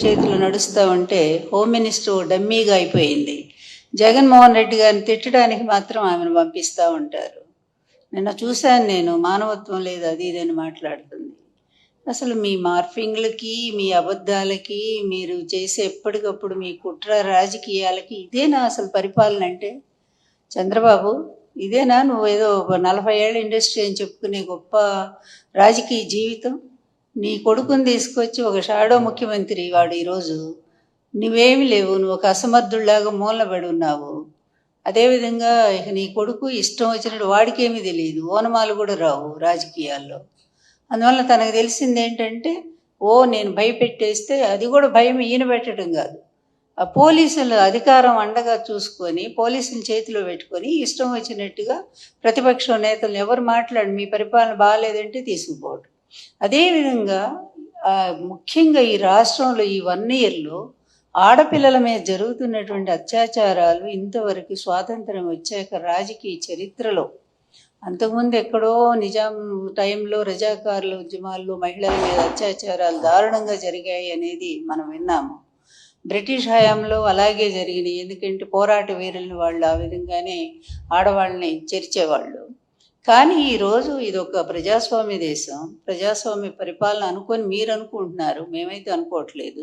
చేతులు నడుస్తూ ఉంటే హోమ్ మినిస్టర్ డమ్మీగా అయిపోయింది. జగన్మోహన్ రెడ్డి గారిని తిట్టడానికి మాత్రం ఆమెను పంపిస్తూ ఉంటారు. నిన్న చూశాను నేను, మానవత్వం లేదు అది ఇదని మాట్లాడుతుంది. అసలు మీ మార్ఫింగ్లకి, మీ అబద్ధాలకి, మీరు చేసే ఎప్పటికప్పుడు మీ కుట్ర రాజకీయాలకి ఇదేనా అసలు పరిపాలన అంటే? చంద్రబాబు, ఇదేనా నువ్వేదో 40 ఏళ్ళ ఇండస్ట్రీ అని చెప్పుకునే గొప్ప రాజకీయ జీవితం? నీ కొడుకుని తీసుకొచ్చి ఒక షాడో ముఖ్యమంత్రి వాడు ఈరోజు. నువ్వేమి లేవు, నువ్వు ఒక అసమర్థుల్లాగా మూలబడి ఉన్నావు. అదేవిధంగా ఇక నీ కొడుకు ఇష్టం వచ్చినట్టు, వాడికేమీ తెలియదు, ఓనమాలు కూడా రావు రాజకీయాల్లో. అందువల్ల తనకు తెలిసింది ఏంటంటే, నేను భయపెట్టేస్తే, అది కూడా భయం ఈయన పెట్టడం కాదు, ఆ పోలీసుల అధికారం అండగా చూసుకొని పోలీసుల చేతిలో పెట్టుకొని ఇష్టం వచ్చినట్టుగా ప్రతిపక్ష నేతలు ఎవరు మాట్లాడి మీ పరిపాలన బాగాలేదంటే తీసుకుపోవడం. అదేవిధంగా ముఖ్యంగా ఈ రాష్ట్రంలో ఈ 1 ఇయర్లో ఆడపిల్లల మీద జరుగుతున్నటువంటి అత్యాచారాలు ఇంతవరకు స్వాతంత్రం వచ్చాక రాజకీయ చరిత్రలో, అంతకుముందు ఎక్కడో నిజాం టైంలో రజాకారుల ఉద్యమాల్లో మహిళల మీద అత్యాచారాలు దారుణంగా జరిగాయి అనేది మనం విన్నాము. బ్రిటిష్ హయాంలో అలాగే జరిగినాయి. ఎందుకంటే పోరాట వీరుల్ని వాళ్ళు ఆ విధంగానే ఆడవాళ్ళని చేర్చేవాళ్ళు. కానీ ఈరోజు ఇది ఒక ప్రజాస్వామ్య దేశం, ప్రజాస్వామ్య పరిపాలన అనుకొని మీరు అనుకుంటున్నారు, మేమైతే అనుకోవట్లేదు.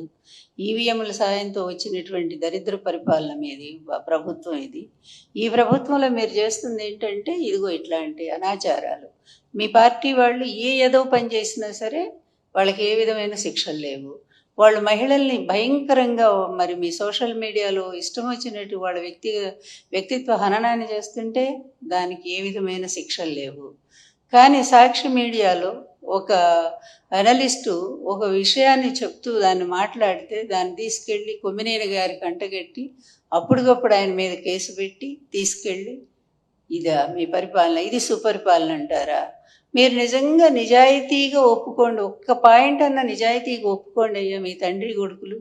ఈవీఎంల సాయంతో వచ్చినటువంటి దరిద్ర పరిపాలన మీది ప్రభుత్వం ఇది. ఈ ప్రభుత్వంలో మీరు చేస్తుంది ఏంటంటే ఇదిగో ఇట్లాంటి అనాచారాలు. మీ పార్టీ వాళ్ళు ఏదో పని చేసినా సరే వాళ్ళకి ఏ విధమైన శిక్షలు లేవు. వాళ్ళు మహిళల్ని భయంకరంగా మరి మీ సోషల్ మీడియాలో ఇష్టం వచ్చినట్టు వాళ్ళ వ్యక్తిత్వ హననాన్ని చేస్తుంటే దానికి ఏ విధమైన శిక్షలు లేవు. కానీ సాక్షి మీడియాలో ఒక అనలిస్టు ఒక విషయాన్ని చెప్తూ దాన్ని మాట్లాడితే దాన్ని తీసుకెళ్ళి కొమ్మినేని గారికి అంటగట్టి అప్పటికప్పుడు ఆయన మీద కేసు పెట్టి తీసుకెళ్ళి, ఇదా మీ పరిపాలన? ఇది సుపరిపాలన అంటారా? మీరు నిజంగా నిజాయితీగా ఒప్పుకోండి, ఒక్క పాయింట్ అన్న నిజాయితీగా ఒప్పుకోండి అయ్యా మీ తండ్రి కొడుకులు.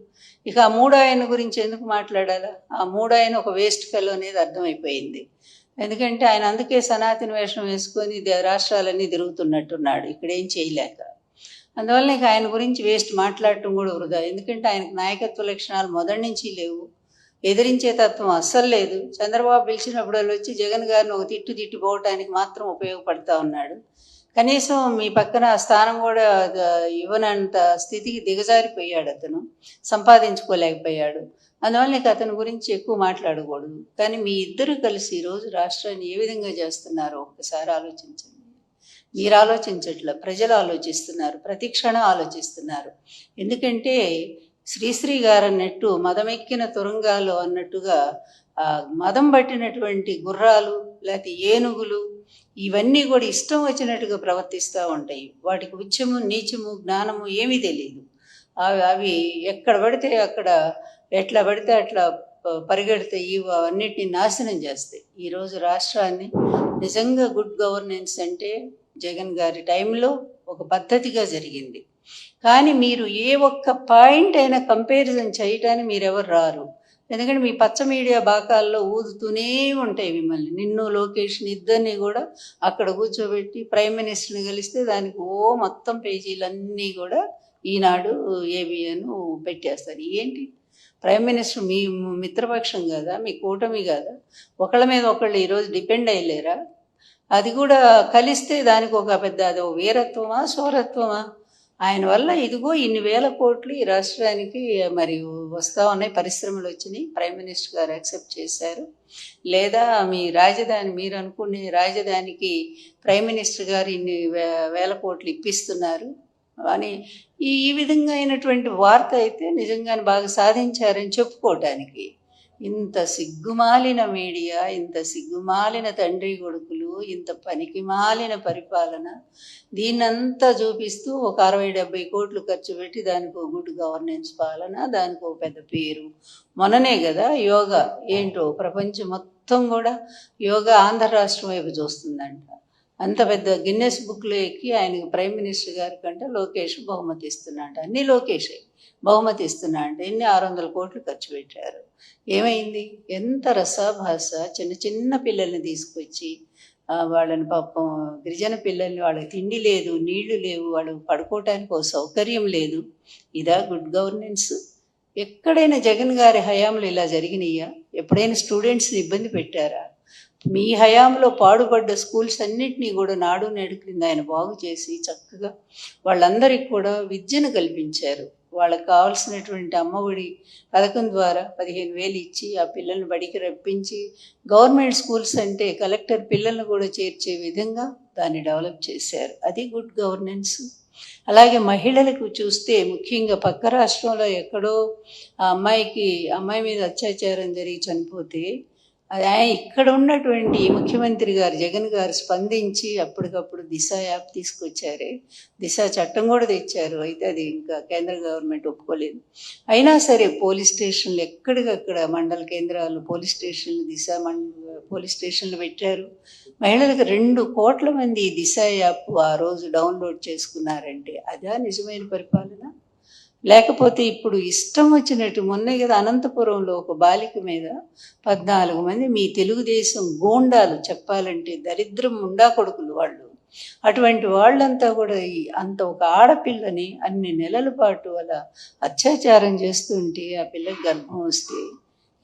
ఇక ఆ 3 ఆయన గురించి ఎందుకు మాట్లాడాలా? ఆ 3 ఆయన ఒక వేస్ట్ ఫెలో అనేది అర్థమైపోయింది. ఎందుకంటే ఆయన అందుకే సనాతన వేషం వేసుకొని రాష్ట్రాలన్నీ తిరుగుతున్నట్టున్నాడు ఇక్కడ ఏం చేయలేక. అందువల్ల ఇక ఆయన గురించి వేస్ట్ మాట్లాడటం కూడా వృధా. ఎందుకంటే ఆయనకు నాయకత్వ లక్షణాలు మొదటి నుంచి లేవు, ఎదిరించే తత్వం అస్సలు లేదు. చంద్రబాబు పిలిచినప్పుడు వచ్చి జగన్ గారిని ఒక తిట్టిపోవటానికి మాత్రం ఉపయోగపడతా ఉన్నాడు. కనీసం మీ పక్కన స్థానం కూడా ఇవ్వనంత స్థితికి దిగజారిపోయాడు, అతను సంపాదించుకోలేకపోయాడు. అందువల్ల ఇక అతని గురించి ఎక్కువ మాట్లాడకూడదు. కానీ మీ ఇద్దరు కలిసి ఈరోజు రాష్ట్రాన్ని ఏ విధంగా చేస్తున్నారో ఒక్కసారి ఆలోచించండి. మీరు ఆలోచించట్లా, ప్రజలు ఆలోచిస్తున్నారు, ప్రతి క్షణం ఆలోచిస్తున్నారు. ఎందుకంటే శ్రీశ్రీ గారు అన్నట్టు మదమెక్కిన తురంగాలు అన్నట్టుగా మదం పట్టినటువంటి గుర్రాలు లేకపోతే ఏనుగులు ఇవన్నీ కూడా ఇష్టం వచ్చినట్టుగా ప్రవర్తిస్తూ ఉంటాయి. వాటికి ఉచ్చము నీచము జ్ఞానము ఏమీ తెలియదు. అవి ఎక్కడ పడితే అక్కడ ఎట్లా పడితే అట్లా పరిగెడతాయి, అన్నిటిని నాశనం చేస్తాయి. ఈరోజు రాష్ట్రాన్ని నిజంగా గుడ్ గవర్నెన్స్ అంటే జగన్ గారి టైంలో ఒక పద్ధతిగా జరిగింది. కానీ మీరు ఏ ఒక్క పాయింట్ అయినా కంపారిజన్ చేయటానికి మీరెవరు రారు. ఎందుకంటే మీ పచ్చ మీడియా బాకాల్లో ఊదుతూనే ఉంటాయి మిమ్మల్ని. నిన్ను లోకేష్ని ఇద్దరిని కూడా అక్కడ కూర్చోబెట్టి ప్రైమ్ మినిస్టర్ని కలిస్తే దానికి మొత్తం పేజీలన్నీ కూడా ఈనాడు ఏబిఎన్ పెట్టేస్తారు. ఏంటి ప్రైమ్ మినిస్టర్ మీ మిత్రపక్షం కదా, మీ కూటమి కదా, ఒకళ్ళ మీద ఒకళ్ళు ఈరోజు డిపెండ్ అయ్యలేరా? అది కూడా కలిస్తే దానికి ఒక పెద్ద అది వీరత్వమా శౌరత్వమా? ఆయన వల్ల ఇదిగో ఇన్ని వేల కోట్లు ఈ రాష్ట్రానికి మరి వస్తూ ఉన్నాయి, పరిశ్రమలు వచ్చినాయి, ప్రైమ్ మినిస్టర్ గారు యాక్సెప్ట్ చేశారు. లేదా మీ రాజధాని, మీరు అనుకునే రాజధానికి ప్రైమ్ మినిస్టర్ గారు ఇన్ని వేల కోట్లు ఇప్పిస్తున్నారు అని ఈ విధంగా అయినటువంటి వార్త అయితే నిజంగానే బాగా సాధించారని చెప్పుకోవటానికి. ఇంత సిగ్గుమాలిన మీడియా, ఇంత సిగ్గుమాలిన తండ్రి కొడుకులు, ఇంత పనికిమాలిన పరిపాలన, దీన్నంతా చూపిస్తూ ఒక 60-70 కోట్లు ఖర్చు పెట్టి దానికి ఒక గుడ్ గవర్నెన్స్ పాలన, దానికి ఒక పెద్ద పేరు. మొన్ననే కదా యోగా ఏంటో ప్రపంచం మొత్తం కూడా యోగా ఆంధ్ర రాష్ట్రం వైపు చూస్తుందంట. అంత పెద్ద గిన్నెస్ బుక్లో ఎక్కి ఆయనకి ప్రైమ్ మినిస్టర్ గారి కంటే లోకేష్ బహుమతి ఇస్తున్నాడు. అన్నీ లోకేషే బహుమతి ఇస్తున్నా అంటే ఎన్ని 600 కోట్లు ఖర్చు పెట్టారు. ఏమైంది? ఎంత రసాభాస. చిన్న పిల్లల్ని తీసుకొచ్చి వాళ్ళని పాపం గిరిజన పిల్లల్ని, వాళ్ళకి తిండి లేదు, నీళ్లు లేవు, వాళ్ళు పడుకోవటానికి ఒక సౌకర్యం లేదు. ఇదా గుడ్ గవర్నెన్స్? ఎక్కడైనా జగన్ గారి హయాంలో ఇలా జరిగినాయా? ఎప్పుడైనా స్టూడెంట్స్ని ఇబ్బంది పెట్టారా? మీ హయాంలో పాడుపడ్డ స్కూల్స్ అన్నింటినీ కూడా నాడు నేడు క్రింద ఆయన బాగు చేసి చక్కగా వాళ్ళందరికీ కూడా విద్యను కల్పించారు. వాళ్ళకి కావాల్సినటువంటి అమ్మఒడి పథకం ద్వారా 15,000 ఇచ్చి ఆ పిల్లల్ని బడికి రప్పించి గవర్నమెంట్ స్కూల్స్ అంటే కలెక్టర్ పిల్లల్ని కూడా చేర్చే విధంగా దాన్ని డెవలప్ చేశారు. అది గుడ్ గవర్నెన్స్. అలాగే మహిళలకు చూస్తే ముఖ్యంగా పక్క రాష్ట్రంలో ఎక్కడో ఆ అమ్మాయి మీద అత్యాచారం జరిగి చనిపోతే ఇక్కడ ఉన్నటువంటి ముఖ్యమంత్రి గారు జగన్ గారు స్పందించి అప్పటికప్పుడు దిశ యాప్ తీసుకొచ్చారే, దిశ చట్టం కూడా తెచ్చారు. అయితే అది ఇంకా కేంద్ర గవర్నమెంట్ ఒప్పుకోలేదు. అయినా సరే పోలీస్ స్టేషన్లు ఎక్కడికక్కడ మండల కేంద్రాలు పోలీస్ స్టేషన్లు పోలీస్ స్టేషన్లు పెట్టారు. మహిళలకు 2 కోట్ల మంది దిశ యాప్ ఆ రోజు డౌన్లోడ్ చేసుకున్నారంటే అదా నిజమైన పరిపాలన? లేకపోతే ఇప్పుడు ఇష్టం వచ్చినట్టు మొన్నే కదా అనంతపురంలో ఒక బాలిక మీద 14 మంది మీ తెలుగుదేశం గూండాలు, చెప్పాలంటే దరిద్రం ముండా కొడుకులు వాళ్ళు, అటువంటి వాళ్ళంతా కూడా అంత ఒక ఆడపిల్లని అన్ని నెలల పాటు అలా అత్యాచారం చేస్తుంటే ఆ పిల్లకి గర్భం వస్తే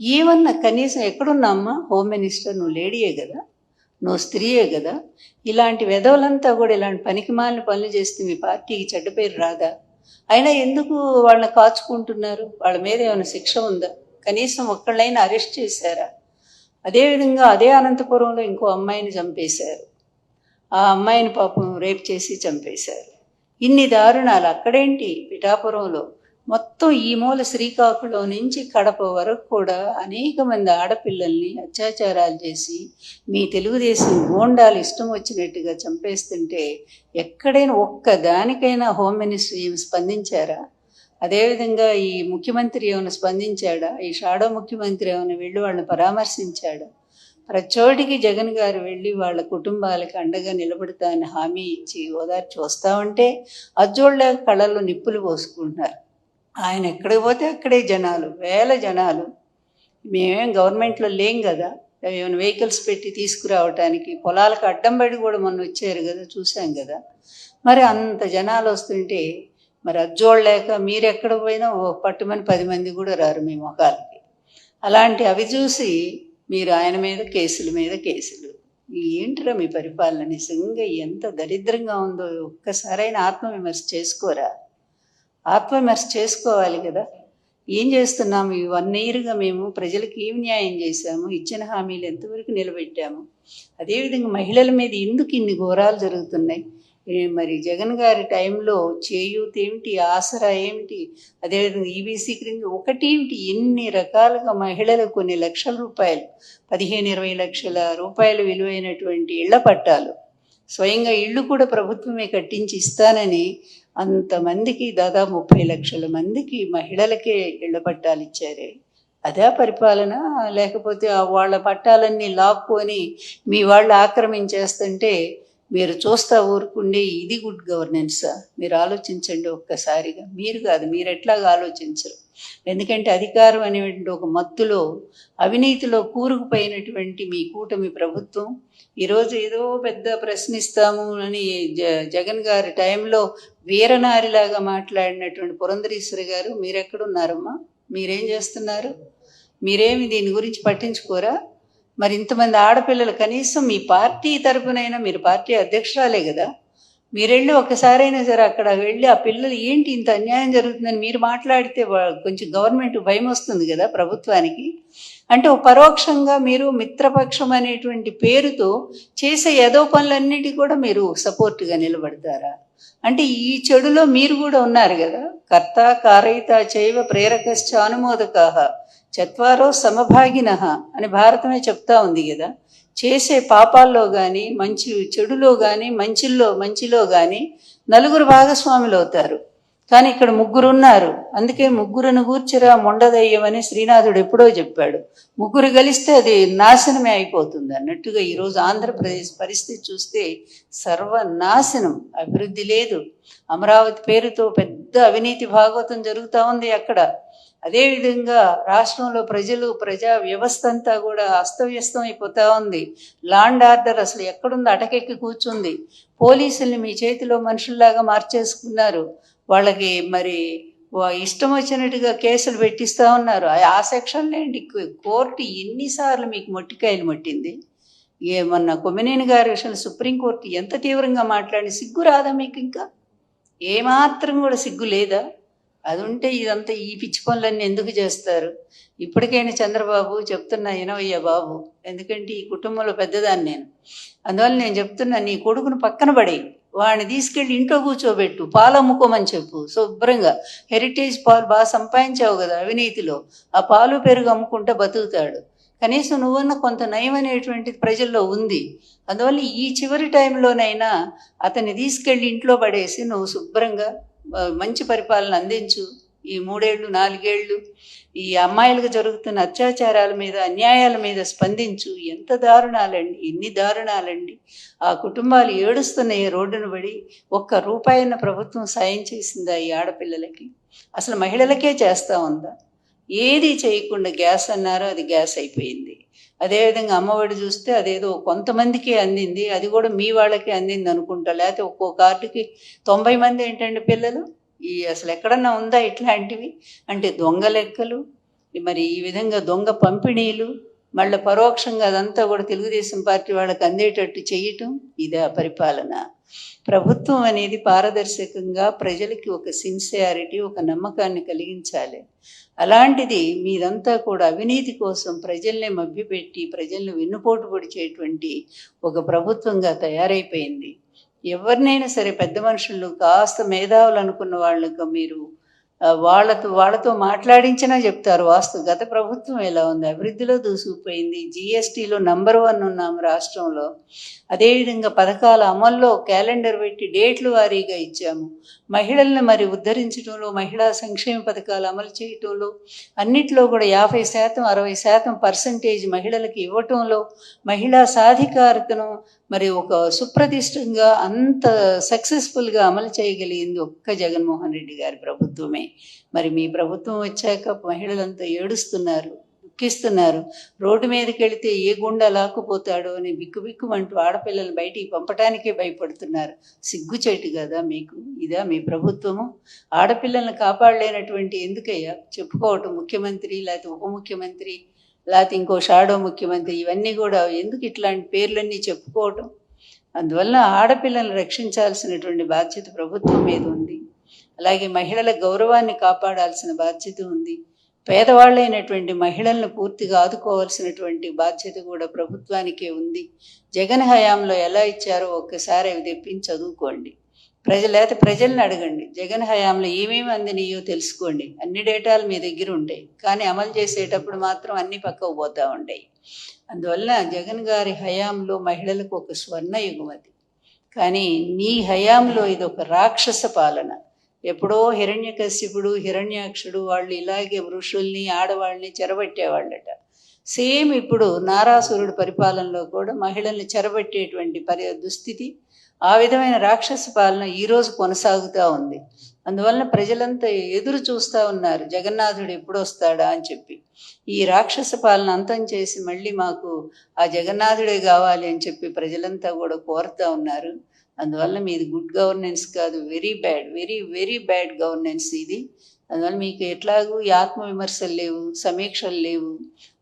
ఏమన్నా కనీసం ఎక్కడున్నామ్మా? హోమ్ మినిస్టర్, నువ్వు లేడీయే కదా, నువ్వు స్త్రీయే కదా. ఇలాంటి వెధవలంతా కూడా ఇలాంటి పనికిమాలిన పనులు చేస్తే మీ పార్టీకి చెడ్డ పేరు రాదా? అయినా ఎందుకు వాళ్ళని కాచుకుంటున్నారు? వాళ్ళ మీద ఏమైనా శిక్ష ఉందా? కనీసం ఒక్కళ్ళైనా అరెస్ట్ చేశారా? అదేవిధంగా అదే అనంతపురంలో ఇంకో అమ్మాయిని చంపేశారు. ఆ అమ్మాయిని పాపం రేప్ చేసి చంపేశారు. ఇన్ని దారుణాలు అక్కడేంటి పిఠాపురంలో, మొత్తం ఈ మూల శ్రీకాకుళం నుంచి కడప వరకు కూడా అనేక మంది ఆడపిల్లల్ని అత్యాచారాలు చేసి మీ తెలుగుదేశం గూండాలు ఇష్టం వచ్చినట్టుగా చంపేస్తుంటే ఎక్కడైనా ఒక్క దానికైనా హోమ్ మినిస్టర్ ఏమి స్పందించారా? అదేవిధంగా ఈ ముఖ్యమంత్రి ఏమైనా స్పందించాడా? ఈ షాడో ముఖ్యమంత్రి ఏమైనా వెళ్ళి వాళ్ళని పరామర్శించాడా? ప్రచోటికి జగన్ గారు వెళ్ళి వాళ్ళ కుటుంబాలకు అండగా నిలబడతా అని హామీ ఇచ్చి ఓదార్చి వస్తూ ఉంటే అజ్జోళ్ళ కళ్ళల్లో నిప్పులు పోసుకుంటున్నారు. ఆయన ఎక్కడికి పోతే అక్కడే జనాలు, వేల జనాలు. మేమేం గవర్నమెంట్లో లేం కదా, ఏమైనా వెహికల్స్ పెట్టి తీసుకురావటానికి పొలాలకు అడ్డం పడి కూడా మొన్న వచ్చారు కదా, చూసాం కదా. మరి అంత జనాలు వస్తుంటే మరి అజ్జోళ్ళు లేక మీరు ఎక్కడ పోయినా పట్టుమని 10 మంది కూడా రారు మీ మొఖాలకి. అలాంటి అవి చూసి మీరు ఆయన మీద కేసులు. ఏంటిరా మీ పరిపాలన? నిజంగా ఎంత దరిద్రంగా ఉందో ఒక్కసారైనా ఆత్మవిమర్శ చేసుకోరా? ఆత్మవిమర్శ చేసుకోవాలి కదా. ఏం చేస్తున్నాము? ఈ 1 ఇయర్గా మేము ప్రజలకు ఏం న్యాయం చేశాము? ఇచ్చిన హామీలు ఎంతవరకు నిలబెట్టాము? అదేవిధంగా మహిళల మీద ఎందుకు ఇన్ని ఘోరాలు జరుగుతున్నాయి? మరి జగన్ గారి టైంలో చేయూత ఏమిటి, ఆసరా ఏమిటి, అదేవిధంగా ఈబీసీ క్రింద ఒకటేమిటి, ఎన్ని రకాలుగా మహిళలకు కొన్ని లక్షల రూపాయలు, 15-20 లక్షల రూపాయలు విలువైనటువంటి ఇళ్ల పట్టాలు, స్వయంగా ఇళ్ళు కూడా ప్రభుత్వమే కట్టించి ఇస్తానని అంతమందికి దాదాపు 30 లక్షల మందికి మహిళలకే ఇళ్ల పట్టాలు ఇచ్చారే. అదే పరిపాలన? లేకపోతే వాళ్ళ పట్టాలన్నీ లాక్కొని మీ వాళ్ళు ఆక్రమించేస్తుంటే మీరు చూస్తా ఊరుకుండే ఇది గుడ్ గవర్నెన్సా? మీరు ఆలోచించండి ఒక్కసారిగా. మీరు కాదు, మీరు ఎట్లాగా ఆలోచించరు. ఎందుకంటే అధికారం అనేటువంటి ఒక మత్తులో, అవినీతిలో కూరుకుపోయినటువంటి మీ కూటమి ప్రభుత్వం ఈరోజు ఏదో పెద్ద ప్రశ్నిస్తాము అని జగన్ గారి టైంలో వీరనారిలాగా మాట్లాడినటువంటి పురంధరేశ్వరి గారు మీరెక్కడున్నారమ్మా? మీరేం చేస్తున్నారు? మీరేమి దీని గురించి పట్టించుకోరా? మరి ఇంతమంది ఆడపిల్లలు కనీసం మీ పార్టీ తరపునైనా, మీరు పార్టీ అధ్యక్షురాలే కదా, మీరెళ్ళి ఒక్కసారైనా సరే అక్కడ వెళ్ళి ఆ పిల్లలు ఏంటి ఇంత అన్యాయం జరుగుతుందని మీరు మాట్లాడితే కొంచెం గవర్నమెంట్ భయం వస్తుంది కదా ప్రభుత్వానికి. అంటే పరోక్షంగా మీరు మిత్రపక్షం అనేటువంటి పేరుతో చేసే ఏదో పనులన్నిటి కూడా మీరు సపోర్ట్గా నిలబడతారా? అంటే ఈ చెడులో మీరు కూడా ఉన్నారు కదా. కర్త కారయిత చైవ ప్రేరకశ్చ అనుమోదకాః చత్వారో సమభాగినః అని భారతమే చెప్తా ఉంది కదా. చేసే పాపాల్లో కానీ, చెడులో కానీ, మంచిలో కానీ నలుగురు భాగస్వాములు అవుతారు. కానీ ఇక్కడ 3 ఉన్నారు. అందుకే 3 గూర్చిరా మొండదయ్యమని శ్రీనాథుడు ఎప్పుడో చెప్పాడు. 3 కలిస్తే అది నాశనమే అయిపోతుంది అన్నట్టుగా ఈరోజు ఆంధ్రప్రదేశ్ పరిస్థితి చూస్తే సర్వనాశనం, అభివృద్ధి లేదు. అమరావతి పేరుతో పెద్ద అవినీతి భాగవతం జరుగుతూ ఉంది అక్కడ. అదేవిధంగా రాష్ట్రంలో ప్రజా వ్యవస్థ అంతా కూడా అస్తవ్యస్తం అయిపోతూ ఉంది. లాండ్ ఆర్డర్ అసలు ఎక్కడుందో అటకెక్కి కూర్చుంది. పోలీసుల్ని మీ చేతిలో మనుషుల్లాగా మార్చేసుకున్నారు. వాళ్ళకి మరి ఇష్టం వచ్చినట్టుగా కేసులు పెట్టిస్తూ ఉన్నారు. ఆ సెక్షన్లో ఏంటి, కోర్టు ఎన్నిసార్లు మీకు మొట్టికాయలు మొట్టింది. మొన్న కొమ్మినేని గారి విషయంలో సుప్రీంకోర్టు ఎంత తీవ్రంగా మాట్లాడి, సిగ్గు రాదా మీకు? ఇంకా ఏమాత్రం కూడా సిగ్గు లేదా? అది ఉంటే ఇదంతా ఈ పిచ్చి పనులన్నీ ఎందుకు చేస్తారు? ఇప్పటికైనా చంద్రబాబు చెప్తున్నా, వినవయ్యా బాబు, ఎందుకంటే ఈ కుటుంబంలో పెద్దదాన్ని నేను. అందువల్ల నేను చెప్తున్నా, నీ కొడుకును పక్కన పడి వాడిని తీసుకెళ్ళి ఇంట్లో కూర్చోబెట్టు, పాలు అమ్ముకోమని చెప్పు శుభ్రంగా. హెరిటేజ్ పాలు బాగా సంపాదించావు కదా అవినీతిలో, ఆ పాలు పెరుగు అమ్ముకుంటే బతుకుతాడు. కనీసం నువ్వన్న కొంత నయం అనేటువంటిది ప్రజల్లో ఉంది. అందువల్ల ఈ చివరి టైంలోనైనా అతన్ని తీసుకెళ్ళి ఇంట్లో పడేసి నువ్వు శుభ్రంగా మంచి పరిపాలన అందించు. ఈ 3 ఏళ్ళు 4 ఏళ్ళు ఈ అమ్మాయిలకు జరుగుతున్న అత్యాచారాల మీద, అన్యాయాల మీద స్పందించు. ఎంత దారుణాలండి, ఎన్ని దారుణాలండి. ఆ కుటుంబాలు ఏడుస్తున్నాయి రోడ్డును పడి. ఒక్క రూపాయిన ప్రభుత్వం సాయం చేసిందా ఈ ఆడపిల్లలకి? అసలు మహిళలకే చేస్తూ ఉందా? ఏది చేయకుండా గ్యాస్ అన్నారు, అది గ్యాస్ అయిపోయింది. అదేవిధంగా అమ్మఒడి చూస్తే అదేదో కొంతమందికి అందింది, అది కూడా మీ వాళ్ళకి అందింది అనుకుంటా. లేకపోతే ఒక్కో కార్డుకి 90 మంది ఏంటండి పిల్లలు. అసలు ఎక్కడన్నా ఉందా ఇట్లాంటివి? అంటే దొంగ లెక్కలు, మరి ఈ విధంగా దొంగ పంపిణీలు, మళ్ళీ పరోక్షంగా అదంతా కూడా తెలుగుదేశం పార్టీ వాళ్ళకి అందేటట్టు చేయటం, ఇదే పరిపాలన. ప్రభుత్వం అనేది పారదర్శకంగా ప్రజలకి ఒక సిన్సియారిటీ, ఒక నమ్మకాన్ని కలిగించాలి. అలాంటిది మీరంతా కూడా అవినీతి కోసం ప్రజల్ని మభ్యపెట్టి ప్రజల్ని వెన్నుపోటు పొడిచేటువంటి ఒక ప్రభుత్వంగా తయారైపోయింది. ఎవరినైనా సరే పెద్ద మనుషులు, కాస్త మేధావులు అనుకున్న వాళ్ళకు మీరు వాళ్ళతో మాట్లాడించినా చెప్తారు వాస్తవం. గత ప్రభుత్వం ఎలా ఉంది, అభివృద్ధిలో దూసుకుపోయింది. జిఎస్టీలో నంబర్ 1 ఉన్నాము రాష్ట్రంలో. అదేవిధంగా పథకాల అమల్లో క్యాలెండర్ పెట్టి డేట్లు వారీగా ఇచ్చాము. మహిళల్ని మరి ఉద్ధరించడంలో, మహిళా సంక్షేమ పథకాలు అమలు చేయటంలో అన్నిట్లో కూడా 50% 60% పర్సంటేజ్ మహిళలకు ఇవ్వటంలో, మహిళా సాధికారతను మరి ఒక సుప్రతిష్టంగా అంత సక్సెస్ఫుల్గా అమలు చేయగలిగింది ఒక్క జగన్మోహన్ రెడ్డి గారి ప్రభుత్వమే. మరి మీ ప్రభుత్వం వచ్చాక మహిళలంతా ఏడుస్తున్నారు, దుఃఖిస్తున్నారు. రోడ్డు మీదకి వెళితే ఏ గుండా లాక్కుపోతాడో అని బిక్కుబిక్కుమంటూ ఆడపిల్లలు బయటికి పంపటానికే భయపడుతున్నారు. సిగ్గుచేటు కదా మీకు? ఇదా మీ ప్రభుత్వము? ఆడపిల్లల్ని కాపాడలేనటువంటి ఎందుకయ్యా చెప్పుకోవటం ముఖ్యమంత్రి, లేకపోతే ఉప ముఖ్యమంత్రి, లేకపోతే ఇంకో షాడో ముఖ్యమంత్రి, ఇవన్నీ కూడా ఎందుకు ఇట్లాంటి పేర్లన్నీ చెప్పుకోవటం? అందువల్ల ఆడపిల్లలను రక్షించాల్సినటువంటి బాధ్యత ప్రభుత్వం మీద ఉంది. అలాగే మహిళల గౌరవాన్ని కాపాడాల్సిన బాధ్యత ఉంది. పేదవాళ్ళైనటువంటి మహిళలను పూర్తిగా ఆదుకోవాల్సినటువంటి బాధ్యత కూడా ప్రభుత్వానికే ఉంది. జగన్ హయాంలో ఎలా ఇచ్చారో ఒక్కసారి అవి తెప్పించి చదువుకోండి. ప్రజల్ని అడగండి, జగన్ హయాంలో ఏమేమి అందినాయో తెలుసుకోండి. అన్ని డేటాలు మీ దగ్గర ఉంటాయి, కానీ అమలు చేసేటప్పుడు మాత్రం అన్ని పక్కకు పోతూ ఉంటాయి. అందువల్ల జగన్ గారి హయాంలో మహిళలకు ఒక స్వర్ణ యుగమది. కానీ నీ హయాంలో ఇది ఒక రాక్షస పాలన. ఎప్పుడో హిరణ్యకశిపుడు, హిరణ్యాక్షుడు వాళ్ళు ఇలాగే ఋషుల్ని, ఆడవాళ్ళని చెరబట్టేవాళ్ళట. సేమ్ ఇప్పుడు నారాసురుడు పరిపాలనలో కూడా మహిళల్ని చెరబట్టేటువంటి దుస్థితి, ఆ విధమైన రాక్షస పాలన ఈరోజు కొనసాగుతూ ఉంది. అందువలన ప్రజలంతా ఎదురు చూస్తూ ఉన్నారు, జగన్నాథుడు ఎప్పుడు వస్తాడా అని చెప్పి. ఈ రాక్షస పాలన అంతం చేసి మళ్ళీ మాకు ఆ జగన్నాథుడే కావాలి అని చెప్పి ప్రజలంతా కూడా కోరుతూ ఉన్నారు. అందువల్ల మీది గుడ్ గవర్నెన్స్ కాదు, very bad, very very bad governance ఇది. అందువల్ల మీకు ఎట్లాగూ ఈ ఆత్మవిమర్శలు లేవు, సమీక్షలు లేవు,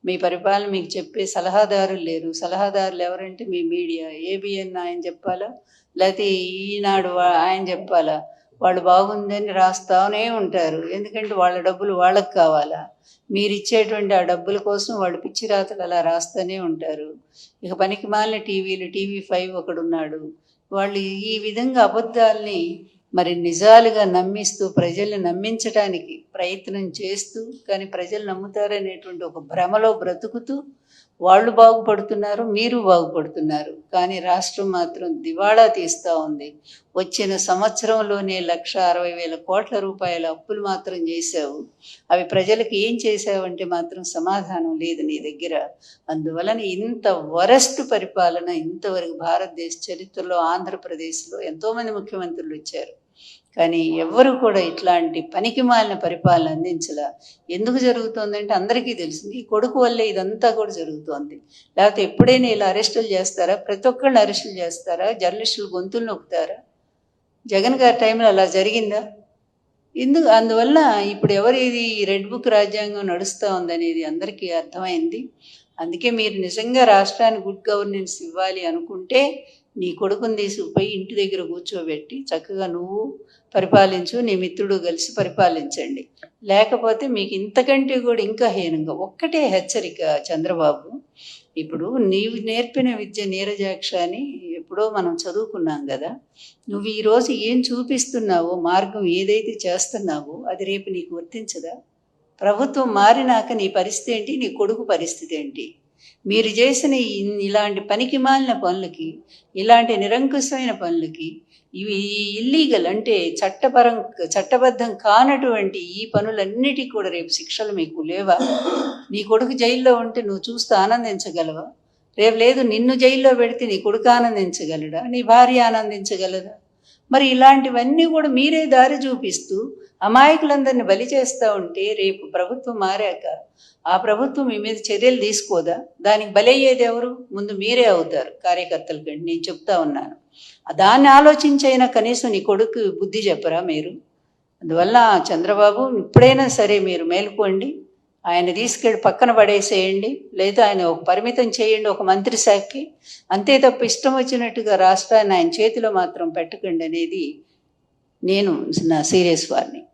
మీ పరిపాలన మీకు చెప్పే సలహాదారులు లేరు. సలహాదారులు ఎవరంటే మీ మీడియా, ఏబిఎన్ ఆయన చెప్పాలా, లేకపోతే ఈనాడు ఆయన చెప్పాలా. వాళ్ళు బాగుందని రాస్తూనే ఉంటారు, ఎందుకంటే వాళ్ళ డబ్బులు వాళ్ళకి కావాలా. మీరు ఇచ్చేటువంటి ఆ డబ్బుల కోసం వాళ్ళు పిచ్చి రాతలు అలా రాస్తూనే ఉంటారు. ఇక పనికి మాలిన టీవీలు, TV5 ఒకడున్నాడు. వాళ్ళు ఈ విధంగా అబద్ధాల్ని మరి నిజాలుగా నమ్మిస్తూ ప్రజల్ని నమ్మించడానికి ప్రయత్నం చేస్తూ, కానీ ప్రజలు నమ్ముతారనేటువంటి ఒక భ్రమలో బ్రతుకుతూ వాళ్ళు బాగుపడుతున్నారు, మీరు బాగుపడుతున్నారు. కానీ రాష్ట్రం మాత్రం దివాళా తీస్తూ ఉంది. వచ్చిన సంవత్సరంలోనే 1,60,000 కోట్ల రూపాయల అప్పులు మాత్రం చేశావు. అవి ప్రజలకు ఏం చేశావంటే మాత్రం సమాధానం లేదు నీ దగ్గర. అందువలన ఇంత వరస్ట్ పరిపాలన ఇంతవరకు భారతదేశ చరిత్రలో, ఆంధ్రప్రదేశ్లో ఎంతోమంది ముఖ్యమంత్రులు వచ్చారు, కానీ ఎవ్వరు కూడా ఇట్లాంటి పనికిమాలిన పరిపాలన అందించలా. ఎందుకు జరుగుతుందంటే అందరికీ తెలిసింది, ఈ కొడుకు వల్లే ఇదంతా కూడా జరుగుతోంది. లేకపోతే ఎప్పుడైనా ఇలా అరెస్టులు చేస్తారా? ప్రతి ఒక్కళ్ళని అరెస్టులు చేస్తారా? జర్నలిస్టులు గొంతులు నొక్కుతారా? జగన్ గారి టైంలో అలా జరిగిందా? అందువల్ల ఇప్పుడు ఎవరిది రెడ్ బుక్ రాజ్యాంగం నడుస్తూ ఉందనేది అందరికీ అర్థమైంది. అందుకే మీరు నిజంగా రాష్ట్రానికి గుడ్ గవర్నెన్స్ ఇవ్వాలి అనుకుంటే నీ కొడుకుని తీసుకుపోయి ఇంటి దగ్గర కూర్చోబెట్టి చక్కగా నువ్వు పరిపాలించు, నీ మిత్రుడు కలిసి పరిపాలించండి. లేకపోతే మీకు ఇంతకంటే కూడా ఇంకా హీనంగా ఒక్కటే హెచ్చరిక చంద్రబాబు, ఇప్పుడు నీవు నేర్పిన విద్య నీరజాక్ష అని ఎప్పుడో మనం చదువుకున్నాం కదా. నువ్వు ఈరోజు ఏం చూపిస్తున్నావో, మార్గం ఏదైతే చేస్తున్నావో అది రేపు నీకు వర్తించదా? ప్రభుత్వం మారినాక నీ పరిస్థితి ఏంటి, నీ కొడుకు పరిస్థితి ఏంటి? మీరు చేసిన ఇలాంటి పనికిమాలిన పనులకి, ఇలాంటి నిరంకుశమైన పనులకి, ఇవి ఇల్లీగల్ అంటే చట్టబద్ధం కానటువంటి ఈ పనులన్నిటికీ కూడా రేపు శిక్షలు మీకు లేవా? నీ కొడుకు జైల్లో ఉంటే నువ్వు చూస్తూ ఆనందించగలవా? రేపు లేదు, నిన్ను జైల్లో పెడితే నీ కొడుకు ఆనందించగలడా? నీ భార్య ఆనందించగలదా? మరి ఇలాంటివన్నీ కూడా మీరే దారి చూపిస్తూ అమాయకులందరినీ బలి చేస్తూ ఉంటే రేపు ప్రభుత్వం మారాక ఆ ప్రభుత్వం మీ మీద చర్యలు తీసుకోదా? దానికి బలయ్యేది ఎవరు? ముందు మీరే అవుతారు కార్యకర్తల కంటే, నేను చెప్తా ఉన్నాను. దాన్ని ఆలోచించైనా కనీసం నీ కొడుకు బుద్ధి చెప్పరా మీరు? అందువల్ల చంద్రబాబు ఇప్పుడైనా సరే మీరు మేలుకోండి, ఆయన తీసుకెళ్ళి పక్కన పడేసేయండి, లేదా ఆయన ఒక పరిమితం చేయండి ఒక మంత్రి శాఖకి. అంతే తప్ప ఇష్టం వచ్చినట్టుగా రాష్ట్రాన్ని ఆయన చేతిలో మాత్రం పెట్టకండి అనేది నేను నా సీరియస్ వార్నింగ్.